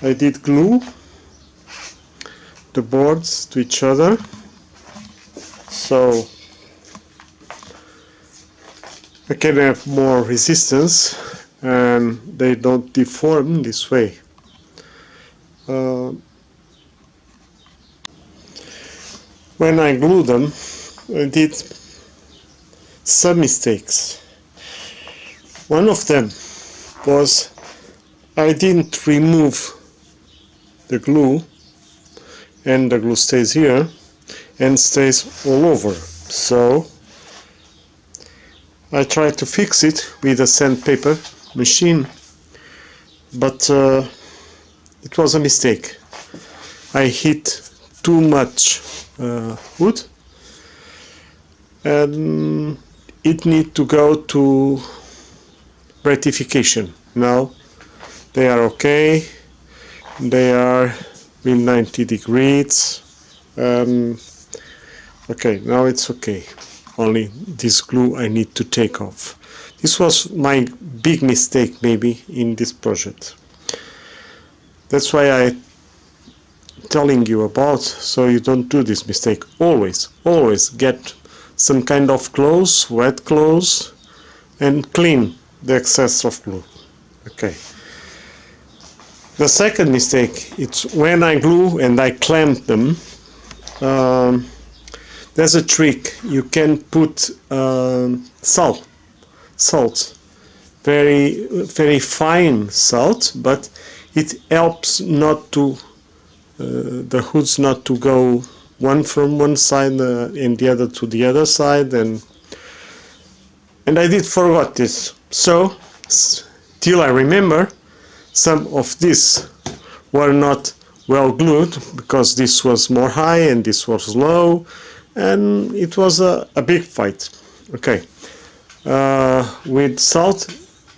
I did glue the boards to each other, so I can have more resistance and they don't deform this way. When I glue them, I did some mistakes. One of them was I didn't remove the glue, and the glue stays here and stays all over. So I tried to fix it with a sandpaper machine, but it was a mistake. I hit too much wood, and it need to go to rectification. Now they are okay. They are with 90 degrees. Okay, now it's okay. Only this glue I need to take off. This was my big mistake maybe in this project. That's why I'm telling you about, so you don't do this mistake. Always get some kind of clothes, wet clothes, and clean the excess of glue. Okay. The second mistake, it's when I glue and I clamp them. There's a trick. You can put salt, very fine salt, but it helps not to the hoods not to go one from one side and the other to the other side, and I did forgot this. So till I remember, some of this were not well glued because this was more high and this was low, and it was a big fight. Okay, with salt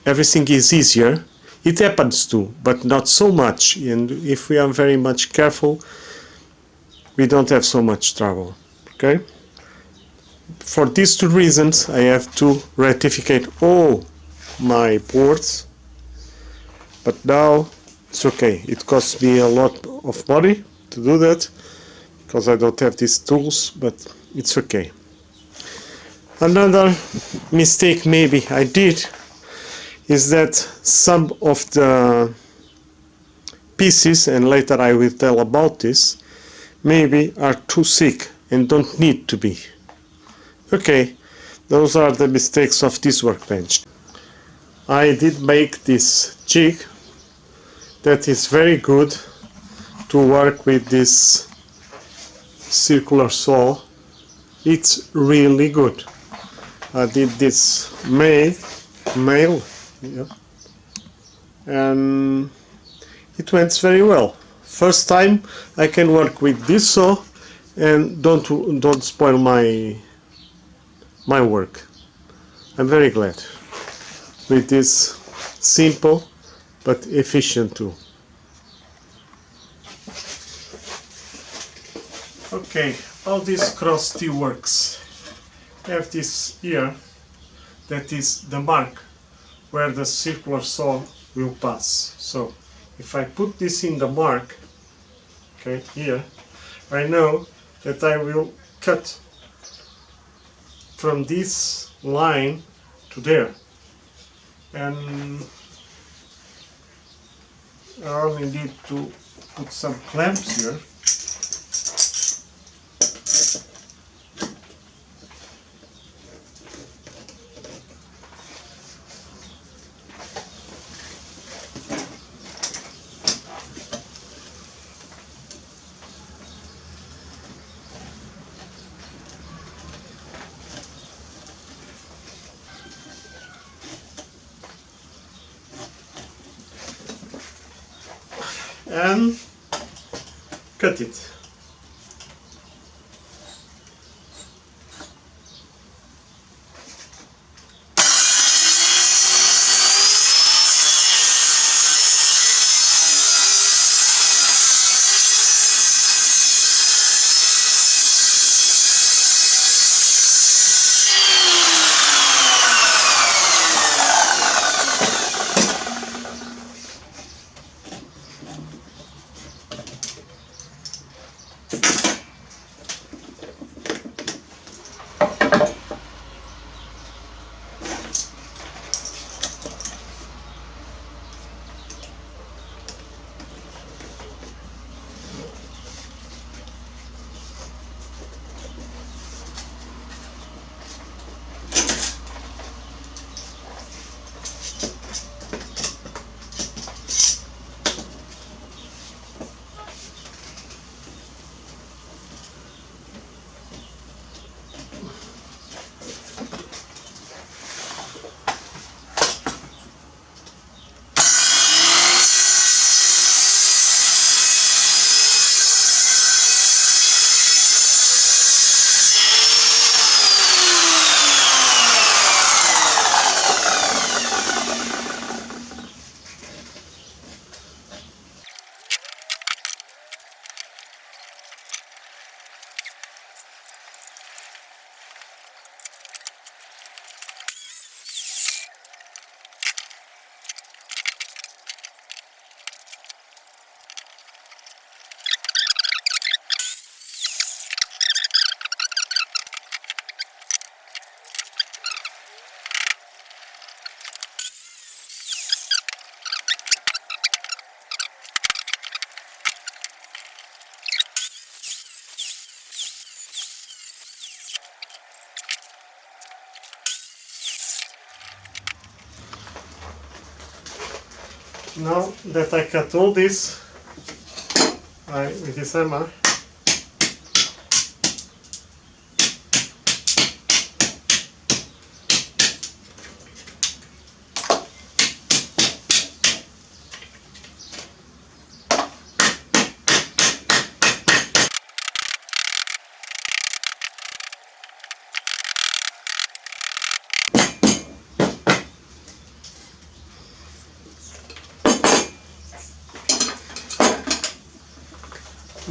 everything is easier. It happens too, but not so much, and if we are very much careful we don't have so much trouble. Okay, for these two reasons I have to rectify all my boards, but now it's okay. It costs me a lot of money to do that because I don't have these tools, but it's okay. Another mistake maybe I did is that some of the pieces, and later I will tell about this, maybe are too thick and don't need to be. Okay, those are the mistakes of this workbench. I did make this jig that is very good to work with this circular saw. It's really good. I did this mail, yeah, and it went very well. First time I can work with this saw and don't spoil my work. I'm very glad with this simple but efficient tool. Okay, how this cross T works. I have this here, that is the mark where the circular saw will pass. So if I put this in the mark, okay, here, I know that I will cut from this line to there, and I only need to put some clamps here. And cut it. Now that I cut all this with this hammer,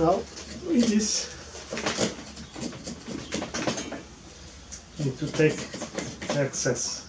now with this need to take the excess.